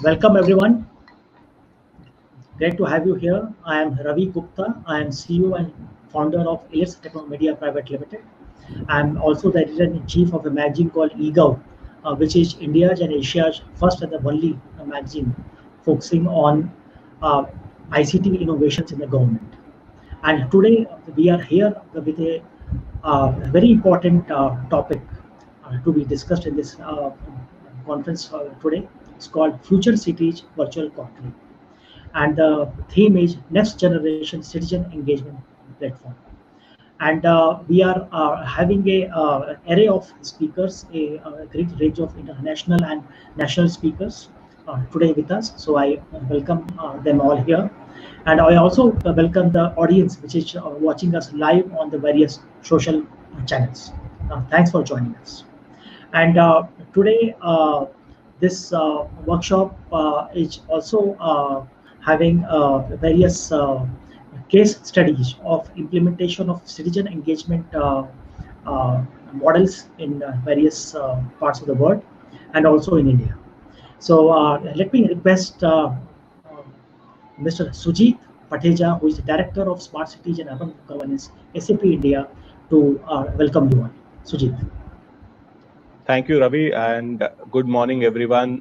Welcome everyone. Great to have you here. I am Ravi Gupta. I am CEO and founder of Elets Techno Pvt Ltd. I am also the editor-in-chief of a magazine called eGov, which is India's and Asia's first and the only magazine focusing on uh, ICT innovations in the government. And today we are here with a very important topic to be discussed in this conference today. It's called Future Cities Virtual Conclave, and the theme is Next Generation Citizen Engagement Platform. And we are having a array of speakers, a great range of international and national speakers today with us. So I welcome them all here, and I also welcome the audience which is watching us live on the various social channels. Thanks for joining us. And today, this workshop is also having various case studies of implementation of citizen engagement models in various parts of the world and also in India. So let me request Mr. Sujit Pateja, who is the Director of Smart Cities and Urban Governance, SAP India, to welcome you all. Sujit. Thank you, Ravi, and good morning, everyone,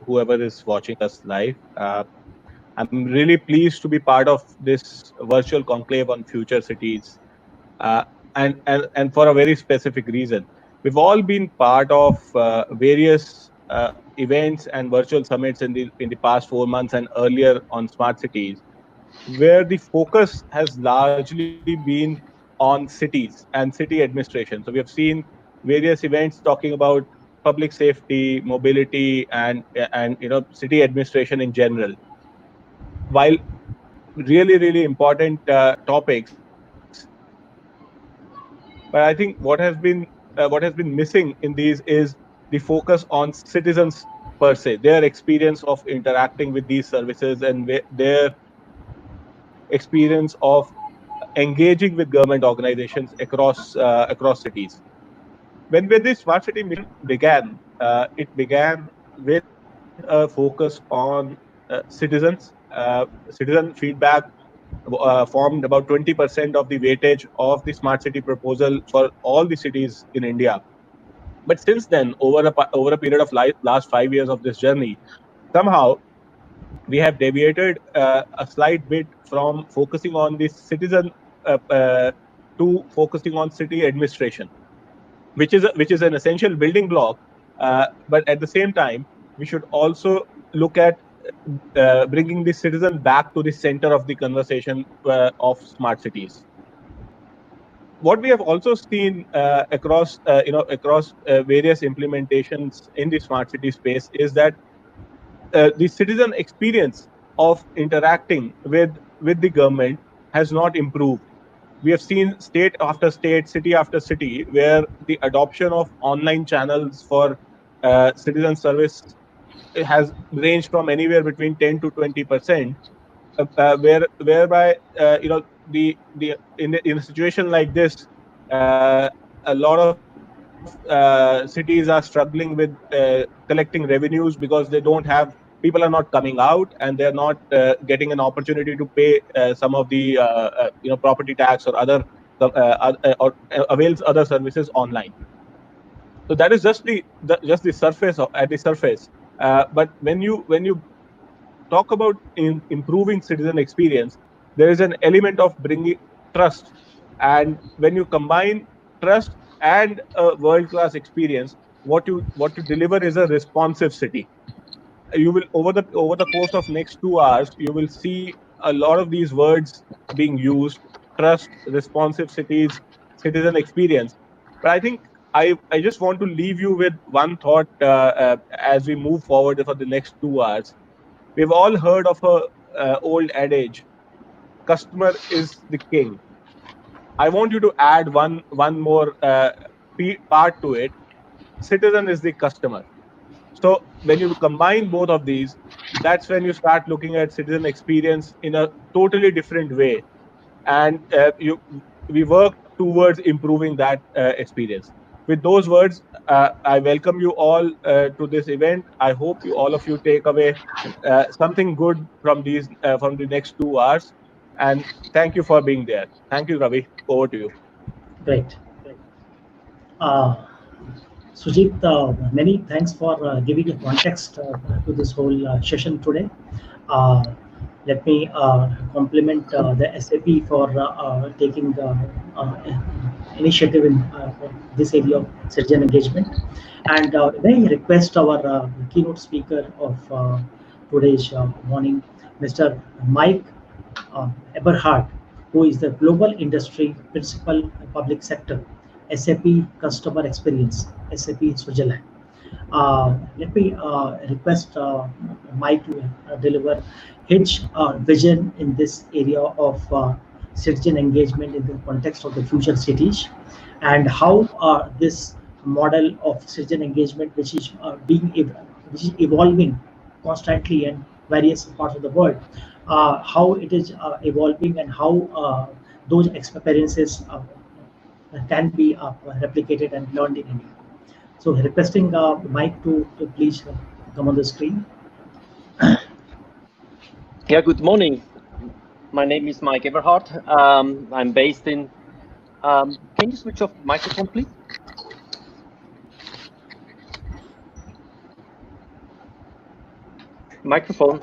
whoever is watching us live. I'm really pleased to be part of this virtual conclave on future cities, and for a very specific reason. We've all been part of various events and virtual summits in the past 4 months and earlier on smart cities, where the focus has largely been on cities and city administration. So we have seen various events talking about public safety, mobility, and city administration in general. While really important topics, but I think what has been missing in these is the focus on citizens per se, their experience of interacting with these services and their experience of engaging with government organizations across cities. When this smart city mission began, it began with a focus on citizens. Citizen feedback formed about 20% of the weightage of the smart city proposal for all the cities in India. But since then, over a period of last 5 years of this journey, somehow we have deviated a slight bit from focusing on the citizen to focusing on city administration, which is an essential building block. But at the same time, we should also look at bringing the citizen back to the center of the conversation of smart cities. What we have also seen across various implementations in the smart city space is that the citizen experience of interacting with the government has not improved. We have seen state after state, city after city, where the adoption of online channels for citizen service has ranged from anywhere between 10 to 20%, whereby the in a situation like this, a lot of cities are struggling with collecting revenues because they don't have, people are not coming out, and they're not getting an opportunity to pay some of the property tax or other or avails other services online. So that is just the surface at the surface. But when you talk about improving citizen experience, there is an element of bringing trust, and when you combine trust and a world-class experience, what you deliver is a responsive city. You will over the course of next 2 hours, you will see a lot of these words being used: trust, responsive cities, citizen experience. But I think I just want to leave you with one thought as we move forward for the next 2 hours. We've all heard of a old adage: customer is the king. I want you to add one more part to it: citizen is the customer. So when you combine both of these, that's when you start looking at citizen experience in a totally different way, and we work towards improving that experience. With those words, I welcome you all to this event. I hope all of you take away something good from from the next 2 hours. And thank you for being there. Thank you, Ravi. Over to you. Great. Uh, Sujit, many thanks for giving a context to this whole session today. Uh, Let me compliment the SAP for taking the initiative in this area of citizen engagement. And may I request our keynote speaker of today's morning, Mr. Mike Eberhard, who is the Global Industry Principal Public Sector, SAP Customer Experience, SAP Switzerland. Let me request Mike to deliver his vision in this area of citizen engagement in the context of the future cities, and how this model of citizen engagement, which is which is evolving constantly in various parts of the world, how it is evolving, and how those experiences can be replicated and learned in India. So requesting Mike to please come on the screen. Yeah, good morning. My name is Mike Eberhard. I'm based in, can you switch off the microphone, please? Microphone.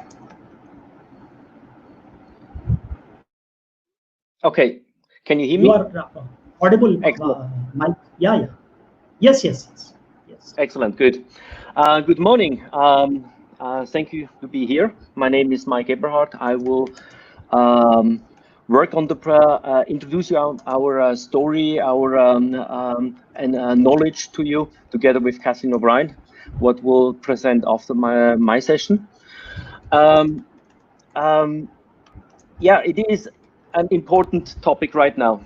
Okay, can you hear me? You are audible, Mike. Yeah. Yes. Excellent, good. Good morning. Thank you to be here. My name is Mike Eberhard. I will work on the introduce you our story, our knowledge to you, together with Kathleen O'Brien, what we'll present after my session. Yeah, it is an important topic right now.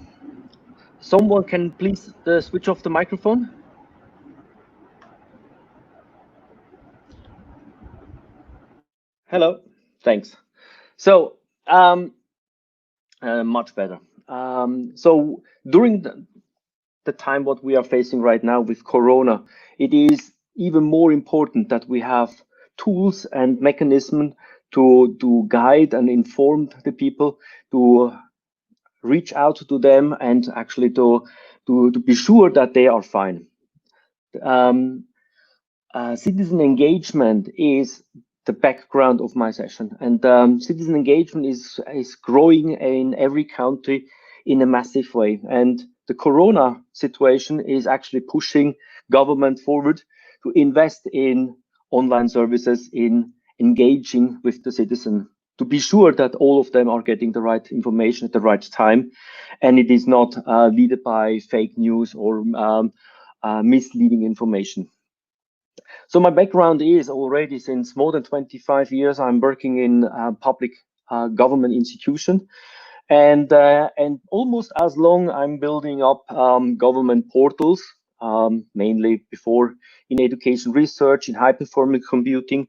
Someone can please switch off the microphone. Hello, thanks. So, much better. So during the time what we are facing right now with Corona, it is even more important that we have tools and mechanisms to guide and inform the people, to reach out to them, and actually to be sure that they are fine. Citizen engagement is the background of my session, and citizen engagement is growing in every country in a massive way, and the Corona situation is actually pushing government forward to invest in online services, in engaging with the citizen, to be sure that all of them are getting the right information at the right time, and it is not led by fake news or misleading information. So my background is already since more than 25 years, I'm working in a public government institution, and almost as long I'm building up government portals, mainly before in education research, in high performance computing,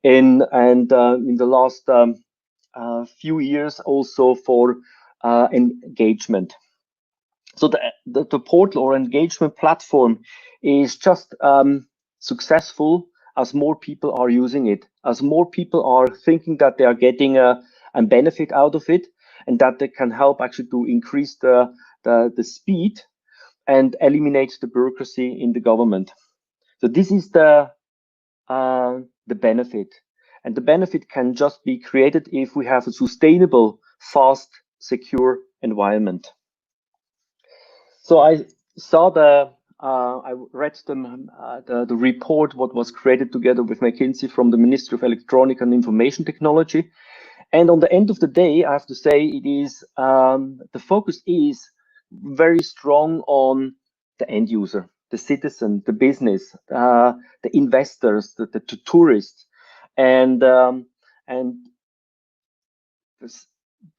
and in the last few years also for engagement. So the portal or engagement platform is just successful as more people are using it, as more people are thinking that they are getting a benefit out of it, and that they can help actually to increase the speed and eliminate the bureaucracy in the government. So this is the benefit, and the benefit can just be created if we have a sustainable, fast, secure environment. So I saw I read the report what was created together with McKinsey from the Ministry of Electronic and Information Technology, and on the end of the day, I have to say it is the focus is very strong on the end user, the citizen, the business, the investors, the tourists, and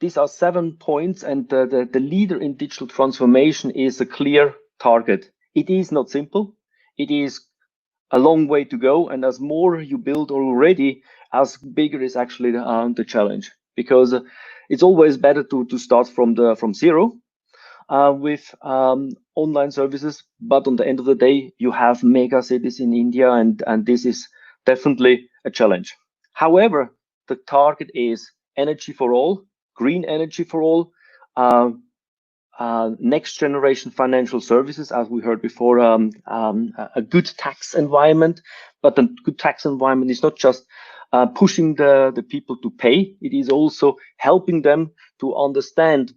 these are 7 points, and the leader in digital transformation is a clear target. It is not simple. It is a long way to go, and as more you build already, as bigger is actually the challenge, because it's always better to start from zero with online services, but on the end of the day, you have mega cities in India, and this is definitely a challenge. However, the target is energy for all, green energy for all, next generation financial services, as we heard before, a good tax environment. But a good tax environment is not just pushing the people to pay, it is also helping them to understand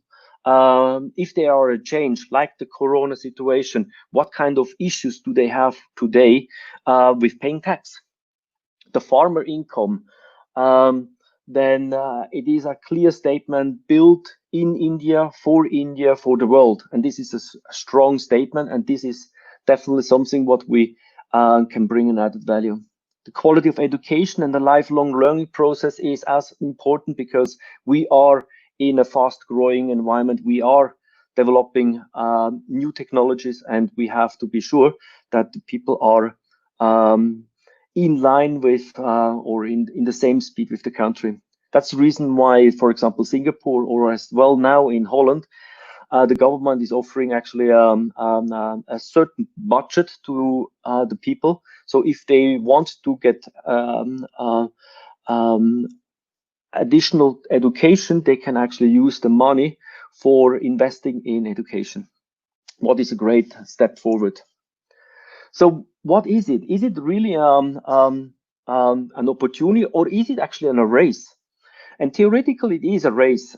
if there are a change, like the Corona situation, what kind of issues do they have today with paying tax? The farmer income, then it is a clear statement built in India, for the world. And this is a strong statement, and this is definitely something what we can bring an added value. The quality of education and the lifelong learning process is as important, because we are in a fast growing environment. We are developing new technologies, and we have to be sure that the people are in line with or in the same speed with the country. That's the reason why, for example, Singapore, or as well now in Holland, the government is offering actually a certain budget to the people. So if they want to get additional education, they can actually use the money for investing in education. What is a great step forward. So what is it? Is it really an opportunity, or is it actually a race? And theoretically, it is a race,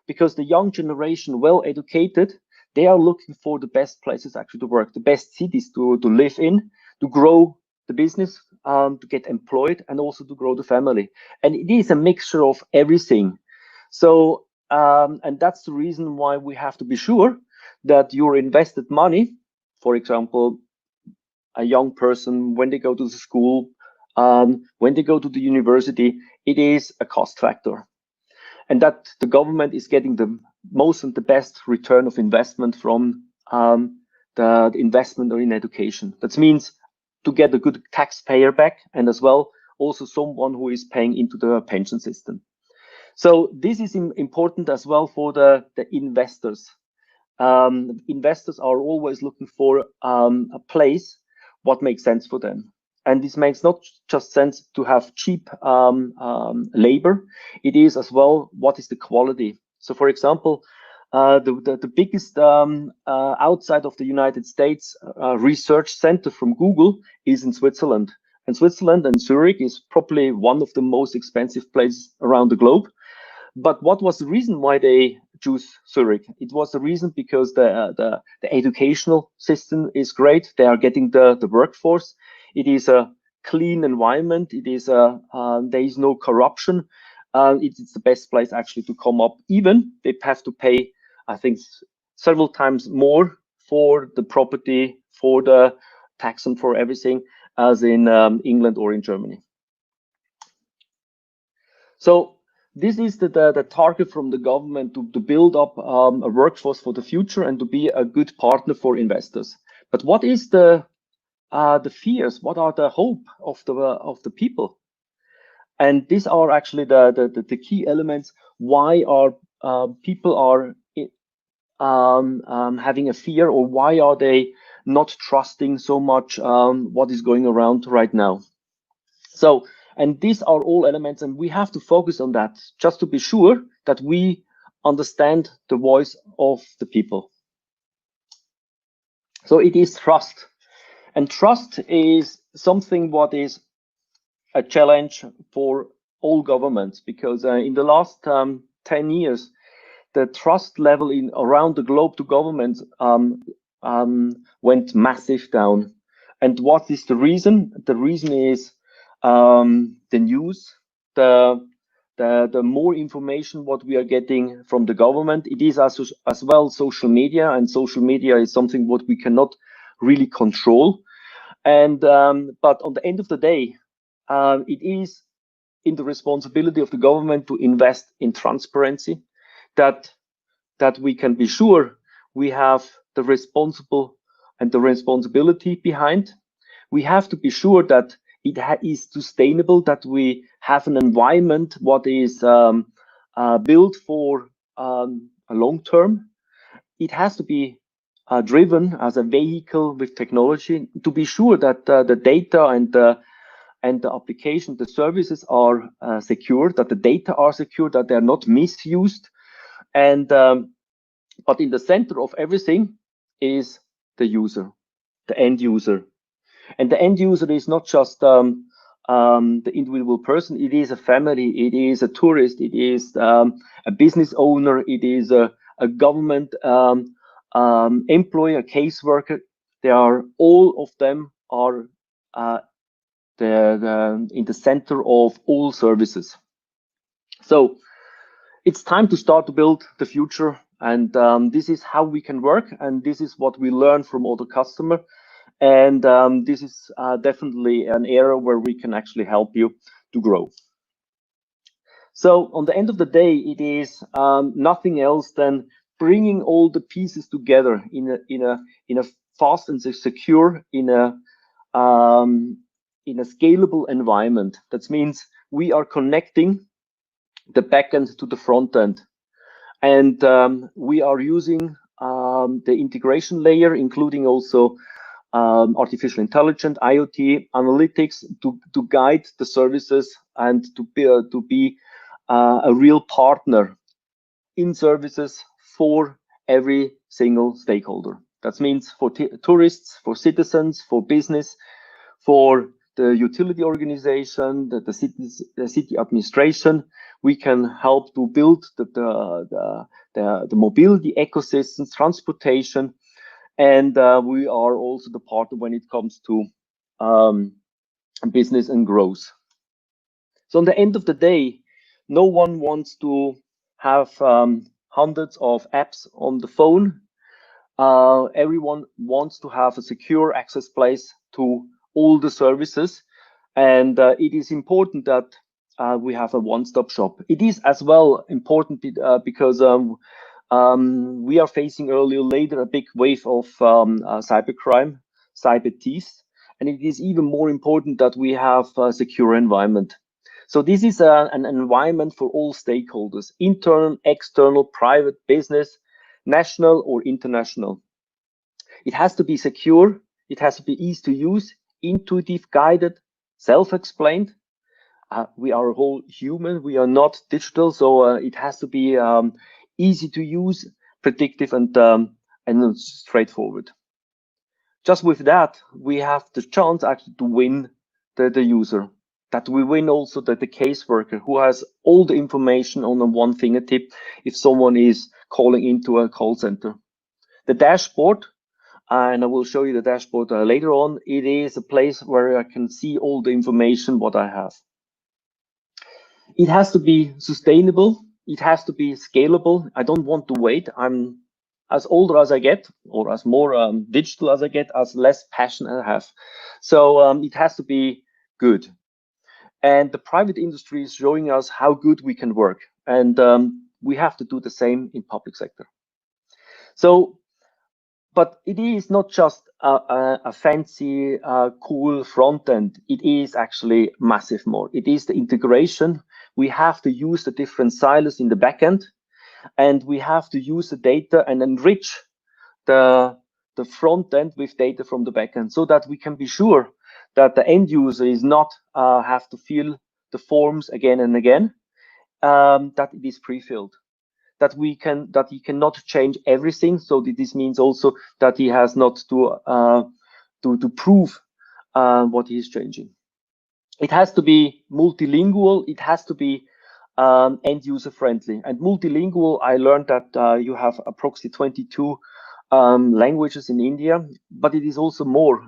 because the young generation, well educated, they are looking for the best places actually to work, the best cities to live in, to grow the business, to get employed, and also to grow the family. And it is a mixture of everything. So, and that's the reason why we have to be sure that your invested money, for example, a young person, when they go to the school, when they go to the university, it is a cost factor. And that the government is getting the most and the best return of investment from the investment in education. That means to get a good taxpayer back, and as well also someone who is paying into the pension system. So this is important as well for the investors. Investors are always looking for a place what makes sense for them. And this makes not just sense to have cheap labor, it is as well what is the quality. So for example, the biggest outside of the United States research center from Google is in Switzerland. And Switzerland and Zurich is probably one of the most expensive places around the globe. But what was the reason why they choose Zurich? It was the reason because the educational system is great. They are getting the workforce. It is a clean environment. It is there is no corruption. It's the best place actually to come up. Even they have to pay, I think, several times more for the property, for the tax, and for everything as in England or in Germany. So this is the target from the government to build up a workforce for the future and to be a good partner for investors. But what is the fears? What are the hope of the people? And these are actually the key elements. Why are people are having a fear, or why are they not trusting so much what is going around right now? So, and these are all elements, and we have to focus on that just to be sure that we understand the voice of the people. So it is trust, and trust is something what is a challenge for all governments, because in the last 10 years, the trust level in around the globe to governments went massive down. And what is the reason? The reason is the news, the more information what we are getting from the government. It is as well social media, and social media is something what we cannot really control. And but on the end of the day, it is in the responsibility of the government to invest in transparency, that we can be sure we have the responsible and the responsibility behind. We have to be sure that it is sustainable, that we have an environment what is built for a long term. It has to be driven as a vehicle with technology to be sure that the data and the application, the services are secure, that the data are secure, that they are not misused. And but in the center of everything is the user, the end user. And the end user is not just the individual person, it is a family, it is a tourist, it is a business owner, it is a government employee, a caseworker. They are, all of them are in the center of all services. So it's time to start to build the future, and this is how we can work, and this is what we learn from other customers, and this is definitely an area where we can actually help you to grow. So on the end of the day, it is nothing else than bringing all the pieces together in a fast and secure, in a scalable environment. That means we are connecting the backend to the front end, and we are using the integration layer, including also artificial intelligence, IoT, analytics to guide the services and to be a real partner in services for every single stakeholder. That means for tourists, for citizens, for business, for the utility organization, the city administration. We can help to build the mobility ecosystems, transportation, and we are also the partner when it comes to business and growth. So, on the end of the day, no one wants to have hundreds of apps on the phone. Everyone wants to have a secure access place to all the services, and it is important that we have a one-stop shop. It is as well important because we are facing earlier or later a big wave of cybercrime, cyber thieves, and it is even more important that we have a secure environment. So this is an environment for all stakeholders: internal, external, private, business, national or international. It has to be secure. It has to be easy to use, intuitive, guided, self-explained. We are all human. We are not digital, so it has to be easy to use, predictive, and straightforward. Just with that, we have the chance actually to win the user. That we win also the caseworker who has all the information on one fingertip if someone is calling into a call center. The dashboard, and I will show you the dashboard later on, it is a place where I can see all the information what I have. It has to be sustainable. It has to be scalable. I don't want to wait. I'm as older as I get, or as more digital as I get, as less passion I have. So it has to be good. And the private industry is showing us how good we can work. And we have to do the same in public sector. So, but it is not just a fancy, cool front end. It is actually massive more. It is the integration. We have to use the different silos in the backend, and we have to use the data and enrich the front end with data from the backend, so that we can be sure that the end user is not have to fill the forms again and again, that it is pre-filled, that he cannot change everything. So this means also that he has not to prove what he is changing. It has to be multilingual. It has to be end user friendly. And multilingual, I learned that you have approximately 22 languages in India, but it is also more.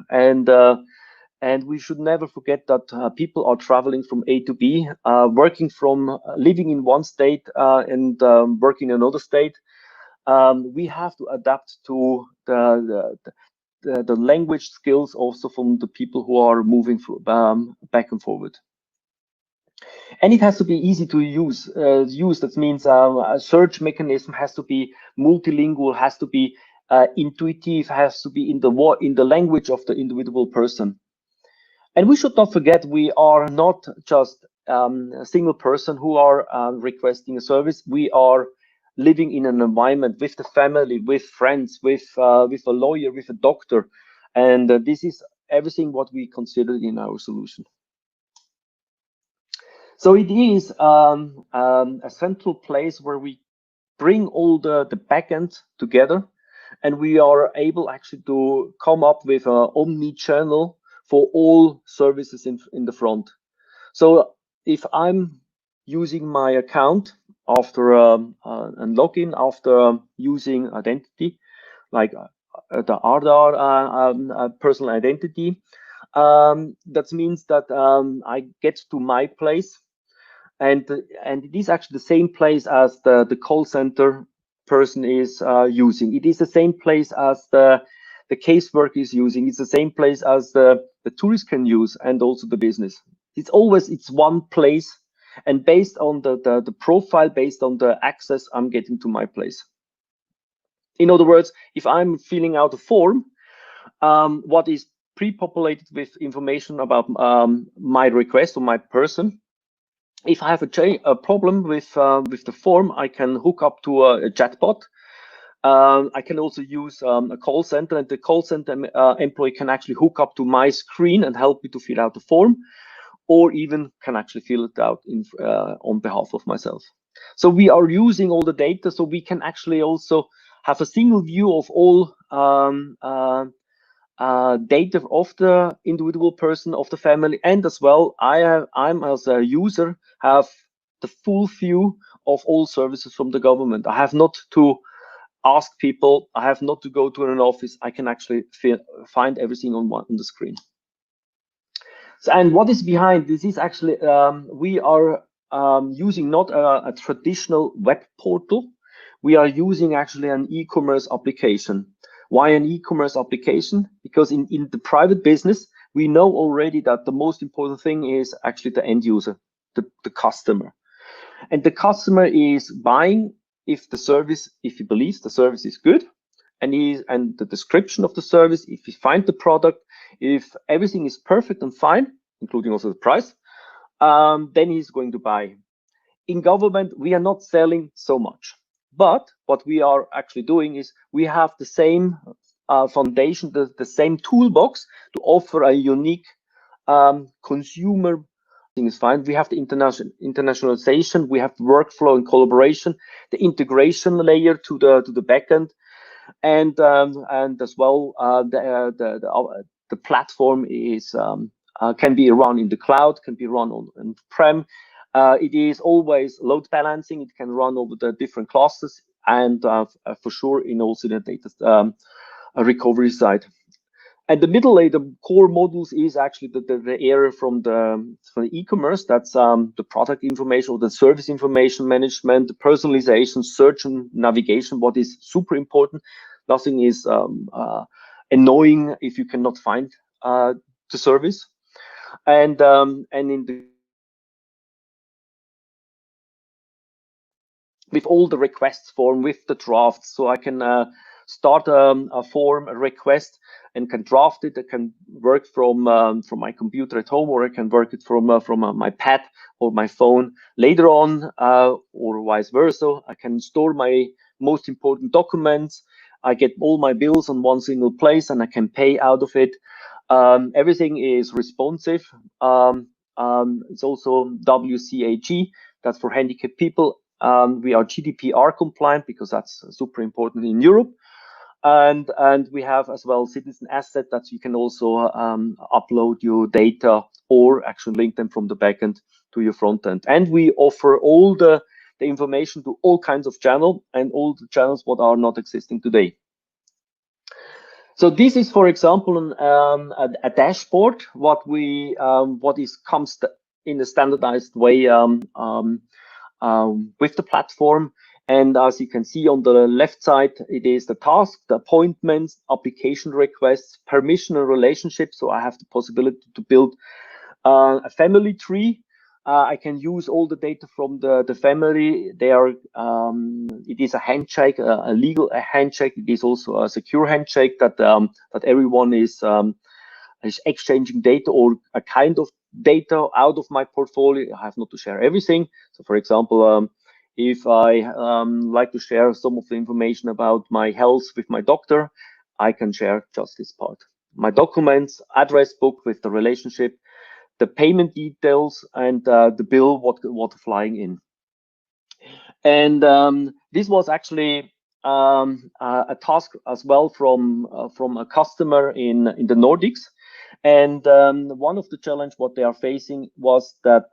And we should never forget that people are traveling from A to B, living in one state and working in another state. We have to adapt to the language skills also from the people who are moving back and forward. And it has to be easy to use. That means a search mechanism has to be multilingual, has to be intuitive, has to be in the language of the individual person. And we should not forget, we are not just a single person who are requesting a service. We are living in an environment with the family, with friends, with a lawyer, with a doctor, and this is everything what we considered in our solution. So it is a central place where we bring all the backend together, and we are able actually to come up with an omni-channel for all services in the front. So if I'm using my account after a login, after using identity, like the Aadhaar personal identity, that means that I get to my place, and it is actually the same place as the call center person is using. It is the same place as the casework is using. It's the same place as the tourist can use, and also the business. It's one place, and based on the profile, based on the access, I'm getting to my place. In other words, if I'm filling out a form, what is pre-populated with information about my request or my person, if I have a problem with the form, I can hook up to a chatbot. I can also use a call center, and the call center employee can actually hook up to my screen and help me to fill out the form, or even can actually fill it out on behalf of myself. So we are using all the data, so we can actually also have a single view of all data of the individual person, of the family, and as well, I'm as a user have the full view of all services from the government. I have not to ask people, I have not to go to an office. I can actually find everything on the screen. So, and what is behind this is actually we are using not a traditional web portal. We are using actually an e-commerce application. Why an e-commerce application? Because in the private business, we know already that the most important thing is actually the end user, the customer. And the customer is buying if he believes the service is good, and the description of the service, if he finds the product, if everything is perfect and fine, including also the price, then he's going to buy. In government, we are not selling so much. But what we are actually doing is we have the same foundation, the same toolbox to offer a unique consumer thing is fine. We have the internationalization, we have workflow and collaboration, the integration layer to the backend, and as well the platform is can be run in the cloud, can be run on prem. It is always load balancing. It can run over the different clusters, and for sure in also the data recovery side. And the middle layer, the core modules, is actually the area from the e-commerce. That's the product information or the service information management, the personalization, search and navigation. What is super important. Nothing is annoying if you cannot find the service. And in the with all the requests form, with the drafts, so I can start a form, a request, and can draft it. I can work from my computer at home, or I can work it from my pad or my phone later on, or vice versa. I can store my most important documents. I get all my bills on one single place, and I can pay out of it. Everything is responsive. It's also WCAG, that's for handicapped people. We are GDPR compliant because that's super important in Europe. And we have as well citizen asset that you can also upload your data or actually link them from the backend to your front end. And we offer all the information to all kinds of channels, and all the channels what are not existing today. So this is, for example, a dashboard. What comes in a standardized way with the platform. And as you can see on the left side, it is the task, the appointments, application requests, permission and relationships. So I have the possibility to build a family tree. I can use all the data from the family. It is a handshake, a legal handshake. It is also a secure handshake that everyone is exchanging data, or a kind of data out of my portfolio. I have not to share everything. So for example, If I like to share some of the information about my health with my doctor, I can share just this part. My documents, address book with the relationship, the payment details, and the bill, what flying in. And this was actually a task as well from a customer in the Nordics. And one of the challenge what they are facing was that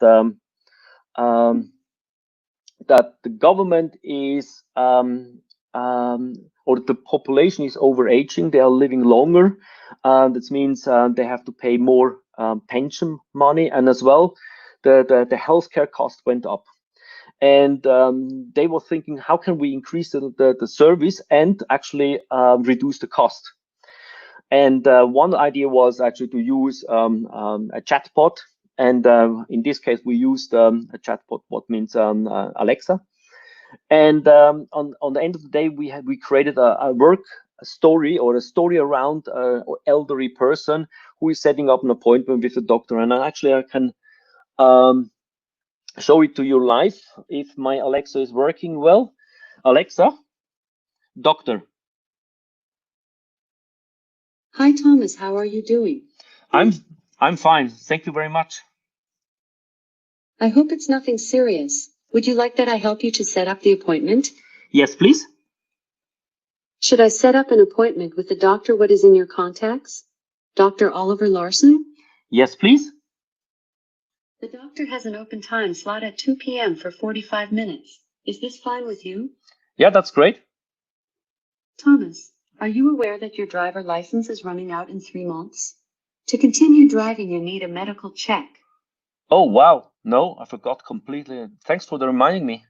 that the government is or the population is overaging. They are living longer. That means they have to pay more pension money, and as well the healthcare cost went up. And they were thinking, how can we increase the service and actually reduce the cost? And one idea was actually to use a chatbot. And in this case, we used a chatbot, what means Alexa. And on the end of the day, we created a work story or a story around an elderly person who is setting up an appointment with a doctor. And actually, I can show it to you live if my Alexa is working well. Alexa, doctor. Hi, Thomas. How are you doing? I'm fine. Thank you very much. I hope it's nothing serious. Would you like that I help you to set up the appointment? Yes, please. Should I set up an appointment with the doctor? What is in your contacts? Dr. Oliver Larson? Yes, please. The doctor has an open time slot at 2 p.m. for 45 minutes. Is this fine with you? Yeah, that's great. Thomas, are you aware that your driver license is running out in 3 months? To continue driving, you need a medical check. Oh, wow. No, I forgot completely. Thanks for reminding me.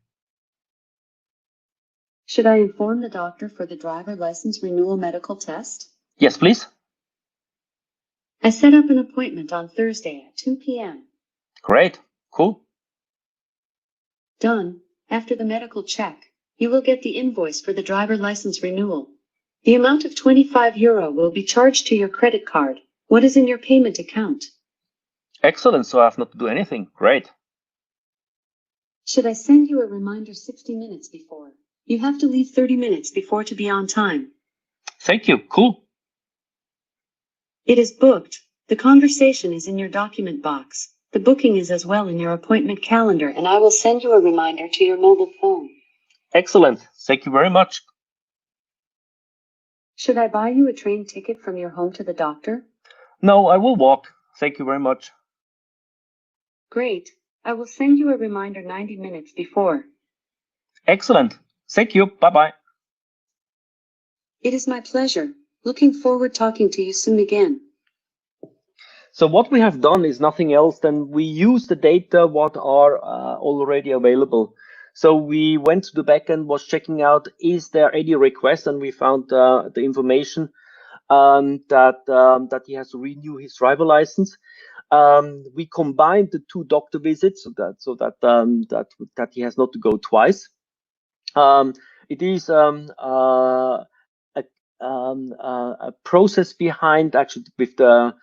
Should I inform the doctor for the driver license renewal medical test? Yes, please. I set up an appointment on Thursday at 2 p.m. Great. Cool. Done. After the medical check, you will get the invoice for the driver license renewal. The amount of €25 will be charged to your credit card. What is in your payment account? Excellent. So I have not to do anything. Great. Should I send you a reminder 60 minutes before? You have to leave 30 minutes before to be on time. Thank you. Cool. It is booked. The conversation is in your document box. The booking is as well in your appointment calendar, and I will send you a reminder to your mobile phone. Excellent. Thank you very much. Should I buy you a train ticket from your home to the doctor? No, I will walk. Thank you very much. Great. I will send you a reminder 90 minutes before. Excellent. Thank you. Bye-bye. It is my pleasure. Looking forward talking to you soon again. So what we have done is nothing else than we use the data what are already available. So we went to the backend, was checking out, is there any request, and we found the information that he has to renew his driver license. We combined the 2 doctor visits so that he has not to go twice. It is a process behind actually with the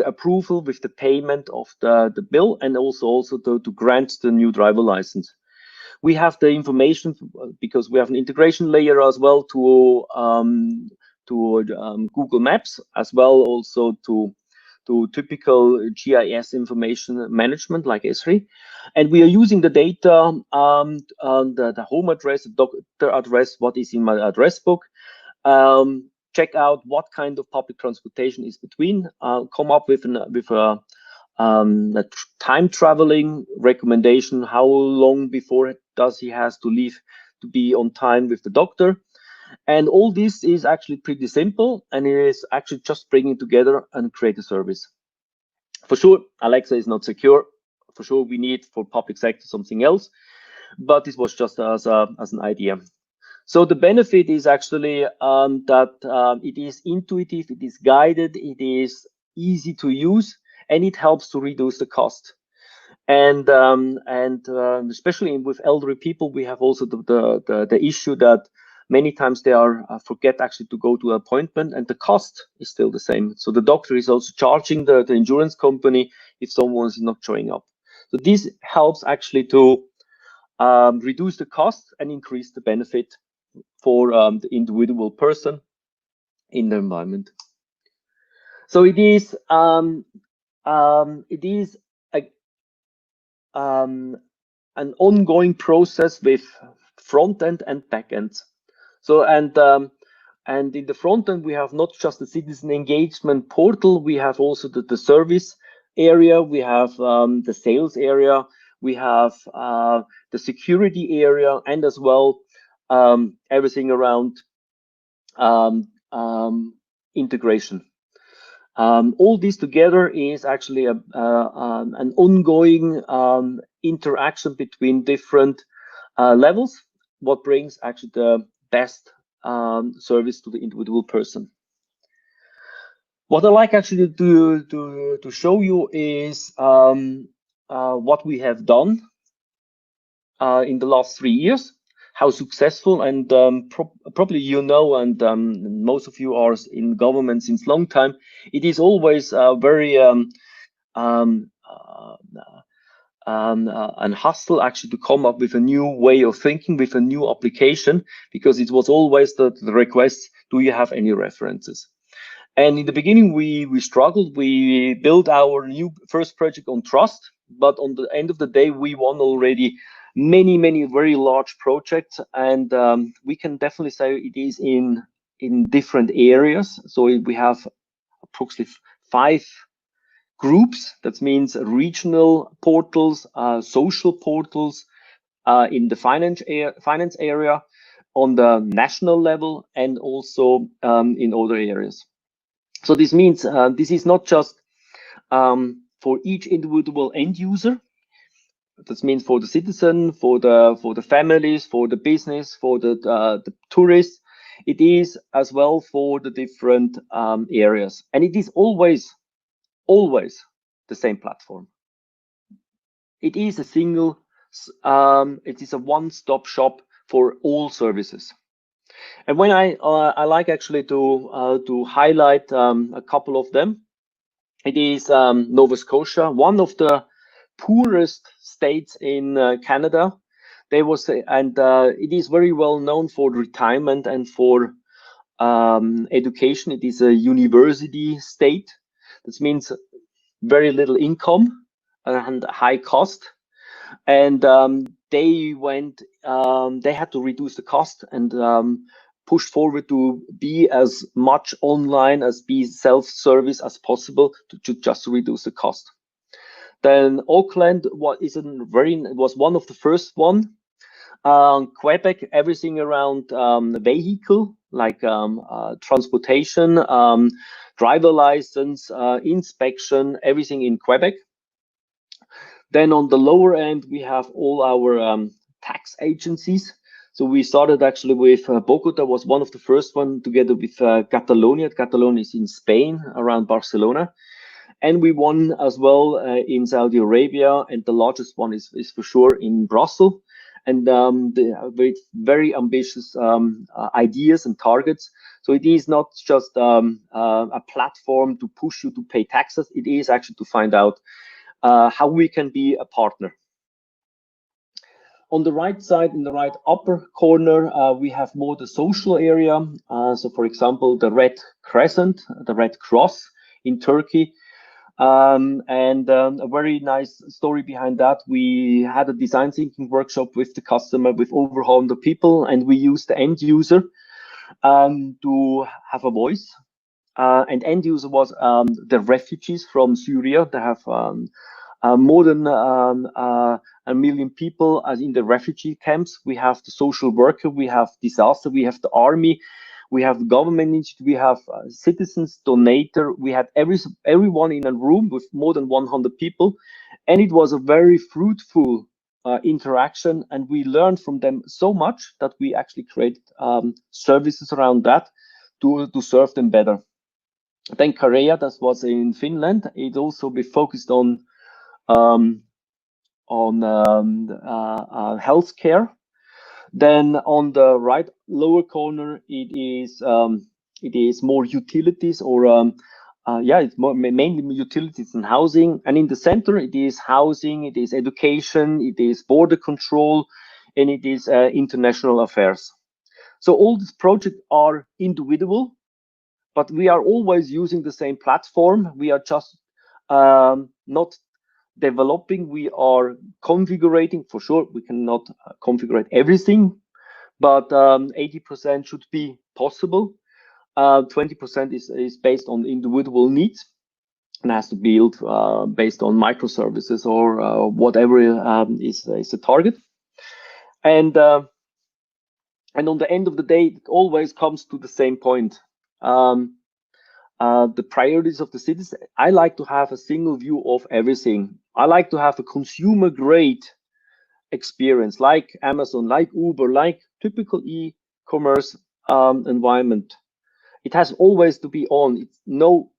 approval, with the payment of the bill, and also to grant the new driver license. We have the information because we have an integration layer as well to Google Maps, as well also to typical GIS information management like Esri. And we are using the data, the home address, the doctor address, what is in my address book, check out what kind of public transportation is between, come up with a time traveling recommendation, how long before does he has to leave to be on time with the doctor. And all this is actually pretty simple, and it is actually just bringing together and create a service. For sure, Alexa is not secure. For sure, we need for public sector something else, but this was just as an idea. So the benefit is actually that it is intuitive, it is guided, it is easy to use, and it helps to reduce the cost. And especially with elderly people, we have also the issue that many times they are forget actually to go to an appointment, and the cost is still the same. So the doctor is also charging the insurance company if someone is not showing up. So this helps actually to reduce the cost and increase the benefit for the individual person in the environment. So it is an ongoing process with front end and back end. So and in the front end we have not just the citizen engagement portal, we have also the service area, we have the sales area, we have the security area, and as well everything around integration. All this together is actually an ongoing interaction between different levels, what brings actually the best service to the individual person. What I like actually to show you is what we have done in the last 3 years, how successful, and probably you know, and most of you are in government since long time. It is always very an hustle actually to come up with a new way of thinking, with a new application, because it was always the request, do you have any references? And in the beginning we struggled. We built our first project on trust, but on the end of the day we won already many very large projects, and we can definitely say it is in different areas. So we have approximately 5 groups. That means regional portals, social portals, in the finance area, on the national level, and also in other areas. So this means this is not just for each individual end user. That means for the citizen, for the families, for the business, for the tourists. It is as well for the different areas, and it is always the same platform. It is a single, it is a one-stop shop for all services. And when I like actually to highlight a couple of them, it is Nova Scotia, one of the poorest states in Canada. It is very well known for retirement and for education. It is a university state. This means very little income and high cost. And they had to reduce the cost and push forward to be as much online, as be self-service as possible to just reduce the cost. Then Auckland was one of the first one. Quebec, everything around vehicle, like transportation, driver license, inspection, everything in Quebec. Then on the lower end, we have all our tax agencies. So we started actually with Bogota was one of the first one, together with Catalonia. Catalonia is in Spain, around Barcelona. And we won as well in Saudi Arabia, and the largest one is for sure in Brussels. And with very ambitious ideas and targets. So it is not just a platform to push you to pay taxes. It is actually to find out how we can be a partner. On the right side, in the right upper corner, we have more the social area. So for example, the Red Crescent, the Red Cross in Turkey. And a very nice story behind that. We had a design thinking workshop with the customer with over 100 people, and we used the end user to have a voice. And end user was the refugees from Syria. They have more than 1 million people as in the refugee camps. We have the social worker, we have disaster, we have the army, we have government institute, we have citizens, donator. We had everyone in a room with more than 100 people, and it was a very fruitful interaction, and we learned from them so much that we actually created services around that to serve them better. Then Korea, that was in Finland. It also be focused on healthcare. Then on the right lower corner, it is more utilities, or it's mainly utilities and housing. And in the center, it is housing, it is education, it is border control, and it is international affairs. So all these projects are individual, but we are always using the same platform. We are just not developing, we are configuring. For sure, we cannot configure everything, but 80% should be possible. 20% is based on individual needs and has to be built based on microservices or whatever is the target. And on the end of the day, it always comes to the same point. The priorities of the citizens. I like to have a single view of everything. I like to have a consumer grade experience like Amazon, like Uber, like typical e-commerce environment. It has always to be on. It's no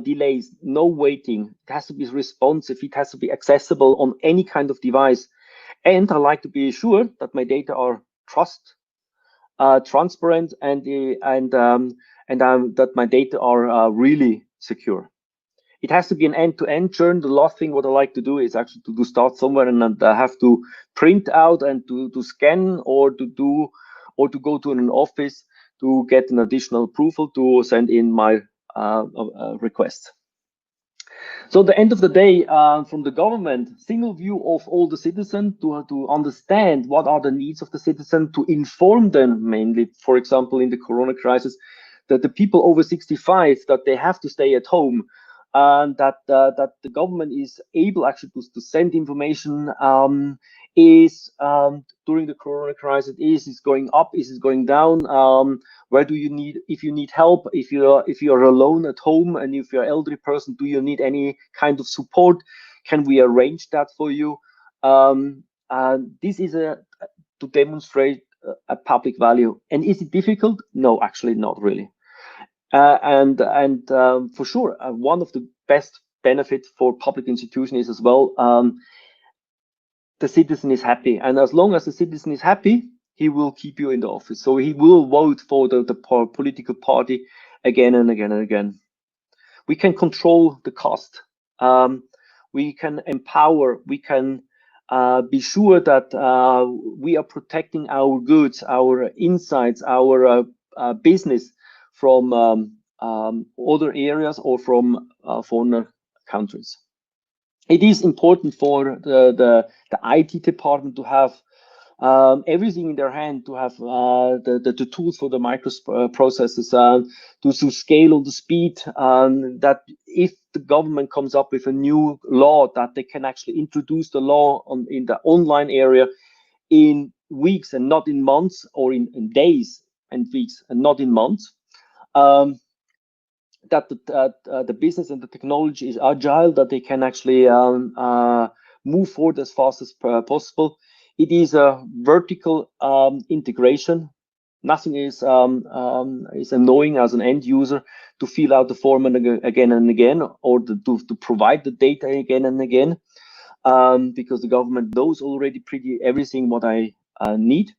delays, no waiting. It has to be responsive. It has to be accessible on any kind of device. And I like to be sure that my data are transparent and that my data are really secure. It has to be an end-to-end journey. The last thing what I like to do is actually to start somewhere and have to print out and to scan or to go to an office to get an additional approval to send in my requests. So at the end of the day, from the government, single view of all the citizens to understand what are the needs of the citizen, to inform them mainly, for example, in the Corona crisis, that the people over 65, that they have to stay at home, and that the government is able actually to send information during the Corona crisis, is it going up, is it going down, where do you need, if you need help, if you're alone at home and if you're an elderly person, do you need any kind of support, can we arrange that for you? This is to demonstrate a public value. And is it difficult? No, actually not really. For sure, one of the best benefits for public institution is as well, the citizen is happy, and as long as the citizen is happy, he will keep you in the office. So he will vote for the political party again and again and again. We can control the cost. We can empower. We can be sure that we are protecting our goods, our insights, our business from other areas or from foreign countries. It is important for the IT department to have everything in their hand, to have the tools for the microprocessors, to scale on the speed, that if the government comes up with a new law, that they can actually introduce the law in the online area in weeks and not in months, or in days and weeks and not in months. That the business and the technology is agile, that they can actually move forward as fast as possible. It is a vertical integration. Nothing is annoying as an end user to fill out the form again and again, or to provide the data again and again, because the government knows already everything what I need.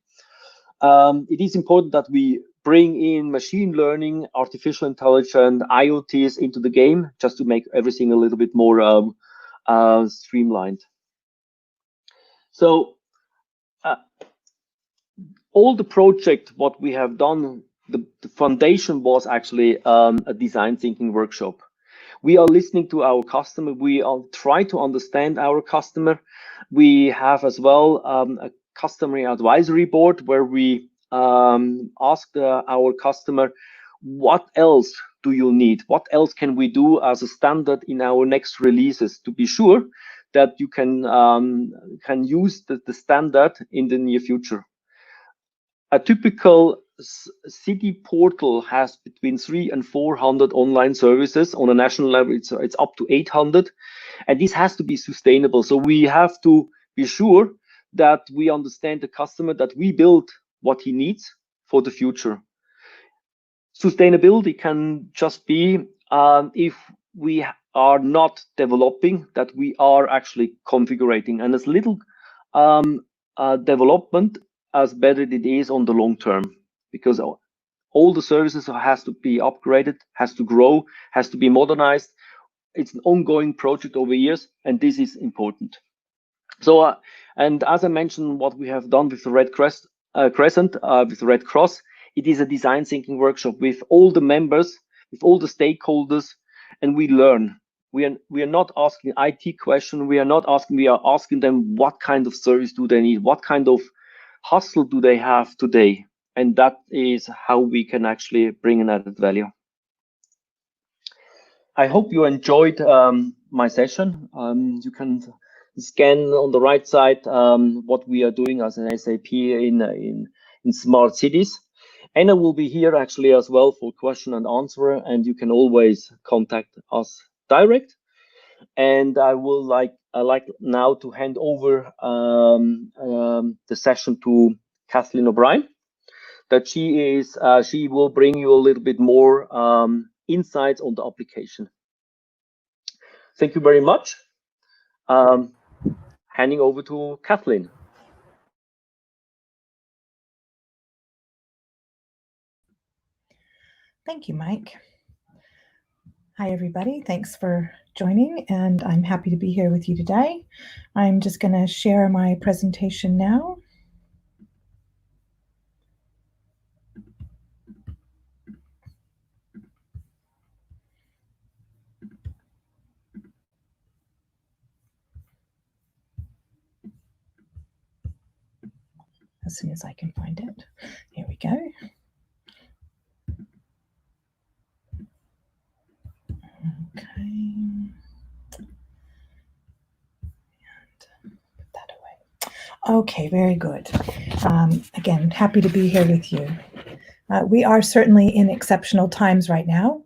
It is important that we bring in machine learning, artificial intelligence, IoTs into the game, just to make everything a little bit more streamlined. So all the project what we have done, the foundation was actually a design thinking workshop. We are listening to our customer. We try to understand our customer. We have as well a customer advisory board where we ask our customer, what else do you need? What else can we do as a standard in our next releases to be sure that you can use the standard in the near future? A typical city portal has between 300 and 400 online services. On a national level, it's up to 800, and this has to be sustainable. So we have to be sure that we understand the customer, that we build what he needs for the future. Sustainability can just be if we are not developing, that we are actually configuring, and as little development as better it is on the long term, because all the services has to be upgraded, has to grow, has to be modernized. It's an ongoing project over years, and this is important. So And as I mentioned, what we have done with the Red Crescent, with the Red Cross, it is a design thinking workshop with all the members, with all the stakeholders, and we learn. We are not asking IT questions. We are asking them what kind of service do they need, what kind of hustle do they have today, and that is how we can actually bring an added value. I hope you enjoyed my session. You can scan on the right side what we are doing as an SAP in smart cities. Anna will be here actually as well for question and answer, and you can always contact us direct. And I like now to hand over the session to Kathleen O'Brien, that she will bring you a little bit more insights on the application. Thank you very much. Handing over to Kathleen. Thank you, Mike. Hi, everybody. Thanks for joining, and I'm happy to be here with you today. I'm just going to share my presentation now. As soon as I can find it. Here we go. Okay. And put that away. Okay, very good. Again, happy to be here with you. We are certainly in exceptional times right now,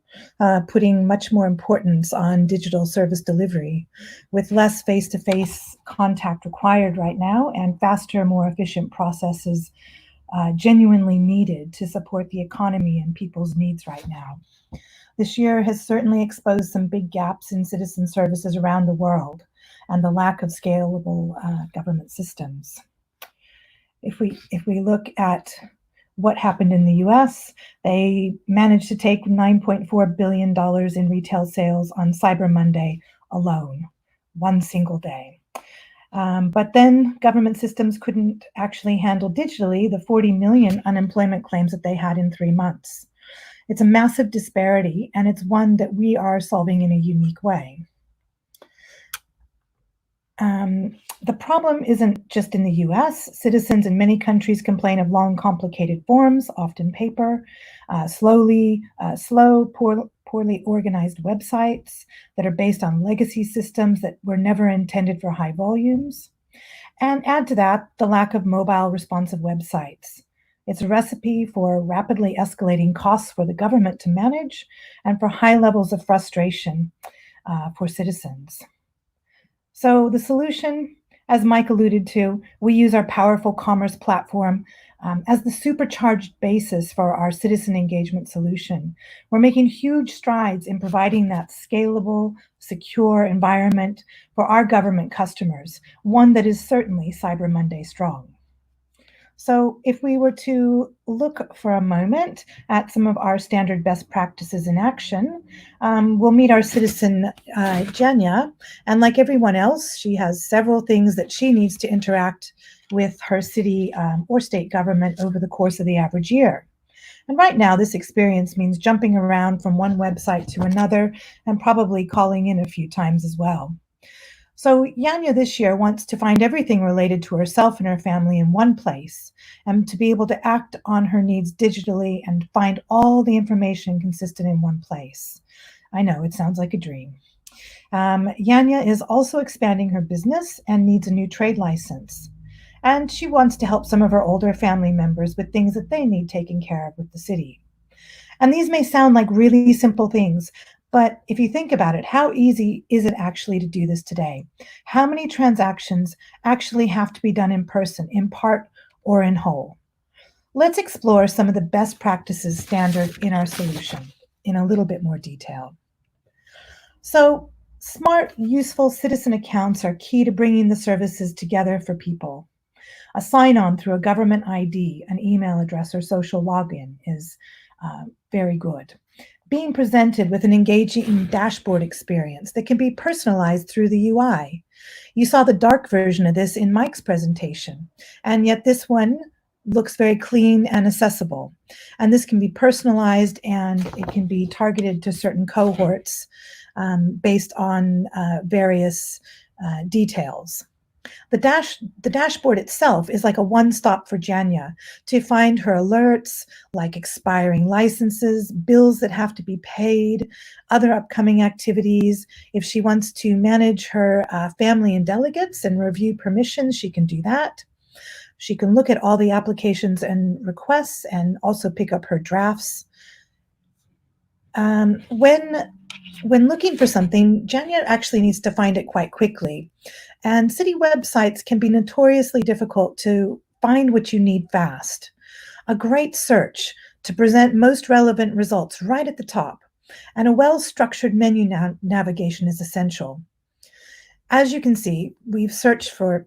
putting much more importance on digital service delivery, with less face-to-face contact required right now and faster, more efficient processes genuinely needed to support the economy and people's needs right now. This year has certainly exposed some big gaps in citizen services around the world and the lack of scalable government systems. If we look at what happened in the US, they managed to take $9.4 billion in retail sales on Cyber Monday alone, one single day. But then government systems couldn't actually handle digitally the 40 million unemployment claims that they had in 3 months. It's a massive disparity, and it's one that we are solving in a unique way. The problem isn't just in the US. Citizens in many countries complain of long, complicated forms, often paper, slow, poorly organized websites that are based on legacy systems that were never intended for high volumes. And add to that the lack of mobile responsive websites. It's a recipe for rapidly escalating costs for the government to manage and for high levels of frustration for citizens. So the solution, as Mike alluded to, we use our powerful commerce platform as the supercharged basis for our citizen engagement solution. We're making huge strides in providing that scalable, secure environment for our government customers, one that is certainly Cyber Monday strong. So if we were to look for a moment at some of our standard best practices in action, we'll meet our citizen, Jenya, and like everyone else, she has several things that she needs to interact with her city or state government over the course of the average year. And right now, this experience means jumping around from one website to another and probably calling in a few times as well. So Janya this year wants to find everything related to herself and her family in one place and to be able to act on her needs digitally and find all the information consistent in one place. I know, it sounds like a dream. Janya is also expanding her business and needs a new trade license. And she wants to help some of her older family members with things that they need taken care of with the city. And these may sound like really simple things, but if you think about it, how easy is it actually to do this today? How many transactions actually have to be done in person, in part or in whole? Let's explore some of the best practices standard in our solution in a little bit more detail. So, smart, useful citizen accounts are key to bringing the services together for people. A sign-on through a government ID, an email address, or social login is very good. Being presented with an engaging dashboard experience that can be personalized through the UI. You saw the dark version of this in Mike's presentation, and yet this one looks very clean and accessible. And this can be personalized, and it can be targeted to certain cohorts based on various details. The dashboard itself is like a one-stop for Janya to find her alerts, like expiring licenses, bills that have to be paid, other upcoming activities. If she wants to manage her family and delegates and review permissions, she can do that. She can look at all the applications and requests and also pick up her drafts. When looking for something, Janya actually needs to find it quite quickly. And city websites can be notoriously difficult to find what you need fast. A great search to present most relevant results right at the top, and a well-structured menu navigation is essential. As you can see, we've searched for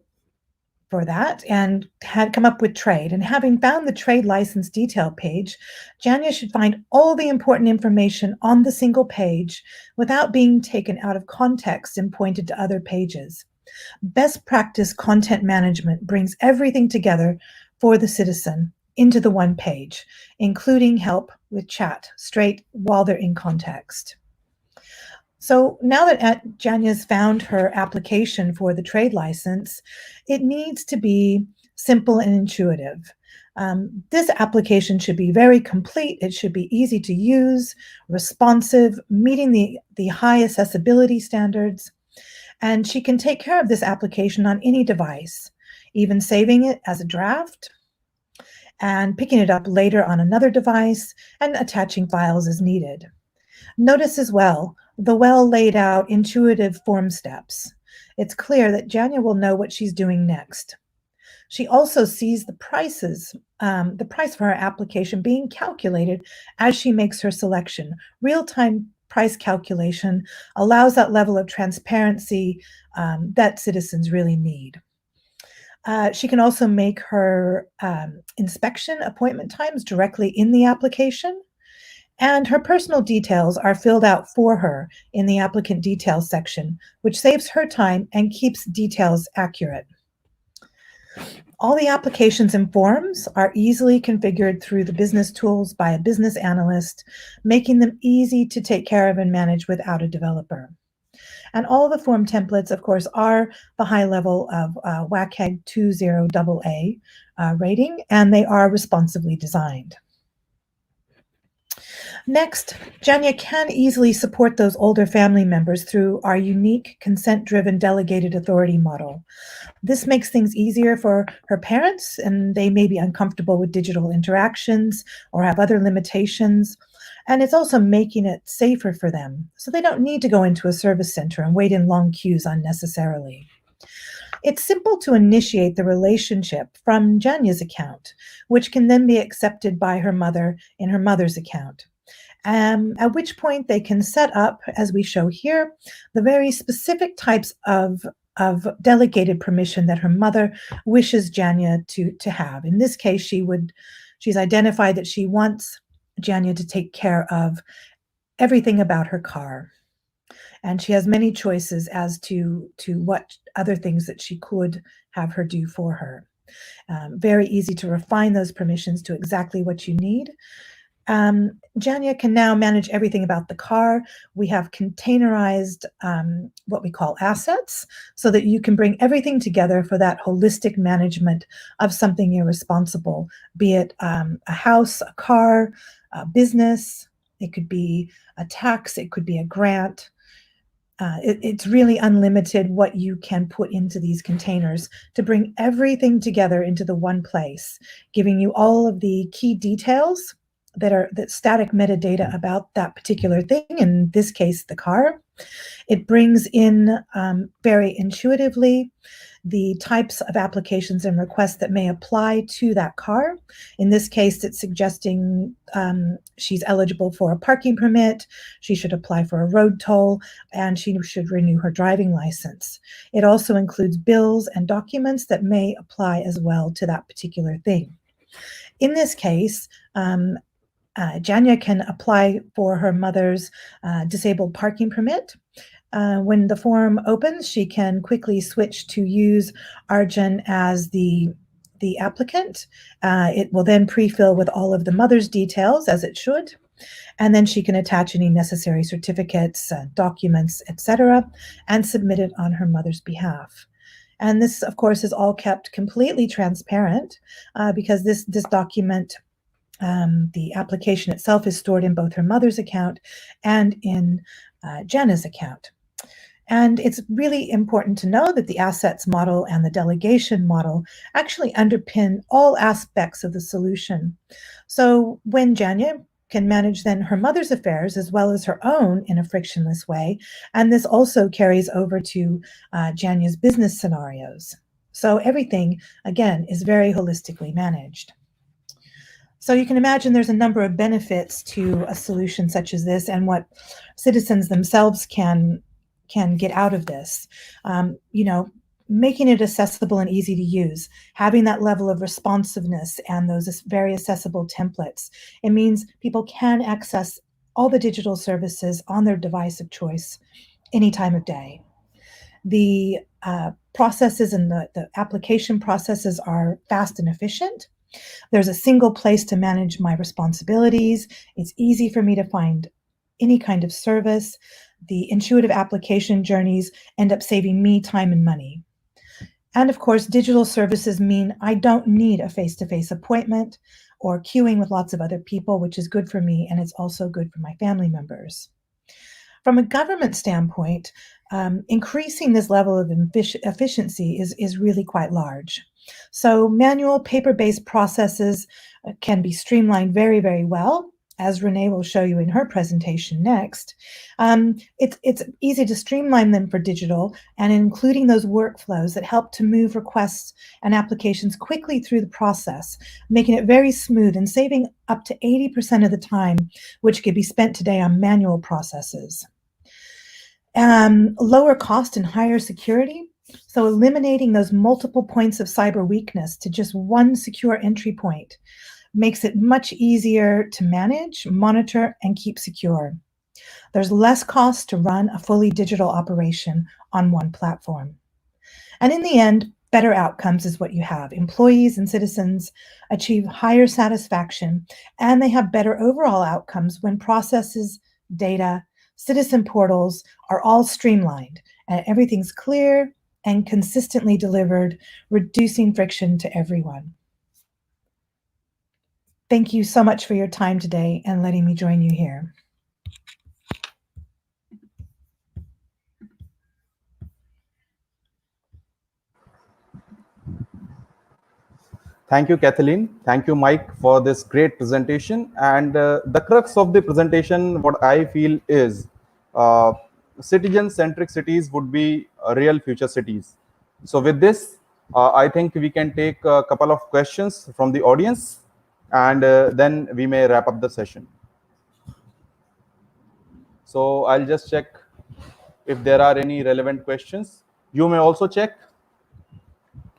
that and had come up with trade. And having found the trade license detail page, Janya should find all the important information on the single page without being taken out of context and pointed to other pages. Best practice content management brings everything together for the citizen into the one page, including help with chat straight while they're in context. So now that Janya's found her application for the trade license, it needs to be simple and intuitive. This application should be very complete. It should be easy to use, responsive, meeting the high accessibility standards. And she can take care of this application on any device, even saving it as a draft and picking it up later on another device and attaching files as needed. Notice as well the well laid out intuitive form steps. It's clear that Janya will know what she's doing next. She also sees the prices, the price for her application being calculated as she makes her selection. Real-time price calculation allows that level of transparency that citizens really need. She can also make her inspection appointment times directly in the application. And her personal details are filled out for her in the applicant details section, which saves her time and keeps details accurate. All the applications and forms are easily configured through the business tools by a business analyst, making them easy to take care of and manage without a developer. And all the form templates, of course, are the high level of WCAG 20AA rating, and they are responsively designed. Next, Janya can easily support those older family members through our unique consent-driven delegated authority model. This makes things easier for her parents, and they may be uncomfortable with digital interactions or have other limitations. And it's also making it safer for them, so they don't need to go into a service center and wait in long queues unnecessarily. It's simple to initiate the relationship from Janya's account, which can then be accepted by her mother in her mother's account. At which point they can set up, as we show here, the very specific types of delegated permission that her mother wishes Janya to have. In this case, she's identified that she wants Janya to take care of everything about her car. And she has many choices as to what other things that she could have her do for her. Very easy to refine those permissions to exactly what you need. Janya can now manage everything about the car. We have containerized what we call assets so that you can bring everything together for that holistic management of something you're responsible, be it a house, a car, a business. It could be a tax, it could be a grant. It's really unlimited what you can put into these containers to bring everything together into the one place, giving you all of the key details that static metadata about that particular thing, in this case, the car. It brings in very intuitively the types of applications and requests that may apply to that car. In this case, it's suggesting she's eligible for a parking permit, she should apply for a road toll, and she should renew her driving license. It also includes bills and documents that may apply as well to that particular thing. In this case, Janya can apply for her mother's disabled parking permit. When the form opens, she can quickly switch to use Arjun as the applicant. It will then pre-fill with all of the mother's details, as it should, and then she can attach any necessary certificates, documents, etc., and submit it on her mother's behalf. And this, of course, is all kept completely transparent because this document, the application itself, is stored in both her mother's account and in Jenna's account. And it's really important to know that the assets model and the delegation model actually underpin all aspects of the solution. So when Janya can manage then her mother's affairs as well as her own in a frictionless way, and this also carries over to Janya's business scenarios. So everything, again, is very holistically managed. So you can imagine there's a number of benefits to a solution such as this and what citizens themselves can get out of this. Making it accessible and easy to use, having that level of responsiveness and those very accessible templates. It means people can access all the digital services on their device of choice any time of day. The processes and the application processes are fast and efficient. There's a single place to manage my responsibilities. It's easy for me to find any kind of service. The intuitive application journeys end up saving me time and money. And of course, digital services mean I don't need a face-to-face appointment or queuing with lots of other people, which is good for me, and it's also good for my family members. From a government standpoint, increasing this level of efficiency is really quite large. So manual paper-based processes can be streamlined very, very well, as Renee will show you in her presentation next. It's easy to streamline them for digital and including those workflows that help to move requests and applications quickly through the process, making it very smooth and saving up to 80% of the time, which could be spent today on manual processes. Lower cost and higher security. So eliminating those multiple points of cyber weakness to just one secure entry point makes it much easier to manage, monitor, and keep secure. There's less cost to run a fully digital operation on one platform. And in the end, better outcomes is what you have. Employees and citizens achieve higher satisfaction, and they have better overall outcomes when processes, data, citizen portals are all streamlined and everything's clear and consistently delivered, reducing friction to everyone. Thank you so much for your time today and letting me join you here. Thank you, Kathleen. Thank you, Mike, for this great presentation. And the crux of the presentation, what I feel is citizen-centric cities would be real future cities. So with this, I think we can take a couple of questions from the audience, and then we may wrap up the session. So I'll just check if there are any relevant questions. You may also check.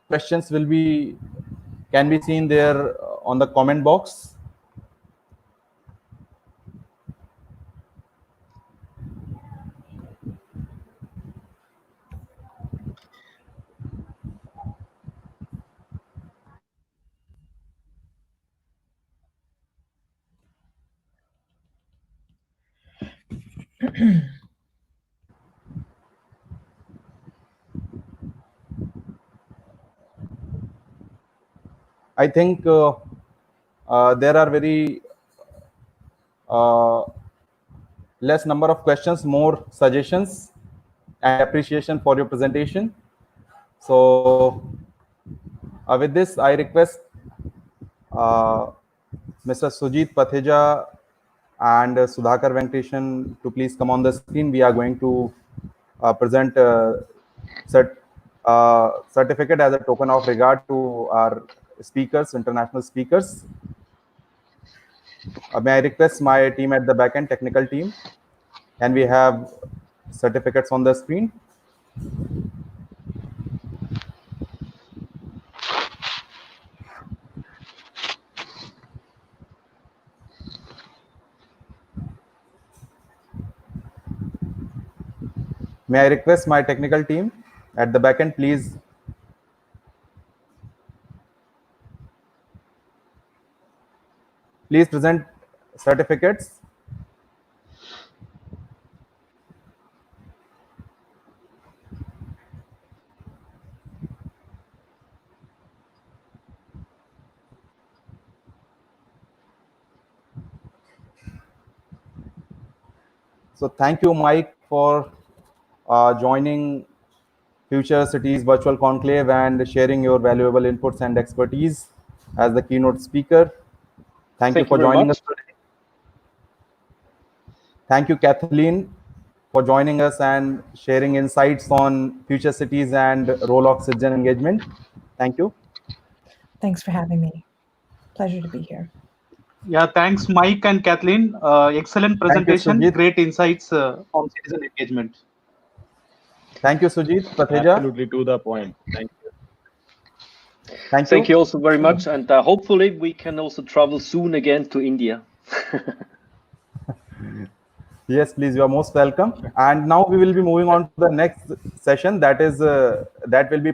Questions can be seen there on the comment box. I think there are very less number of questions, more suggestions and appreciation for your presentation. So with this, I request Mr. Sujit Patheja and Sudhakar Venkateshan to please come on the screen. We are going to present certificate as a token of regard to our speakers, international speakers. May I request my team at the backend, technical team, and we have certificates on the screen. May I request my technical team at the back end, please. Please present certificates. So thank you, Mike, for joining Future Cities Virtual Conclave and sharing your valuable inputs and expertise as the keynote speaker. Thank you for joining us today. Thank you, Kathleen, for joining us and sharing insights on future cities and role of citizen engagement. Thank you. Thanks for having me. Pleasure to be here. Yeah, thanks, Mike and Kathleen. Excellent presentation, Sujit. great insights on citizen engagement. Thank you, Sujit. Patheja. Absolutely to the point. Thank you. Thank you also very much. And hopefully we can also travel soon again to India. Yes, please, you are most welcome. And now we will be moving on to the next session. That is that will be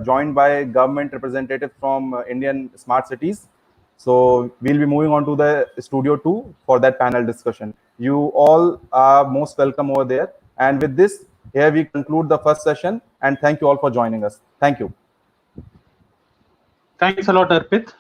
joined by government representative from Indian Smart Cities. So we'll be moving on to the studio 2 for that panel discussion. You all are most welcome over there. And with this, here we conclude the first session. And thank you all for joining us. Thank you. Thanks a lot, Arpit.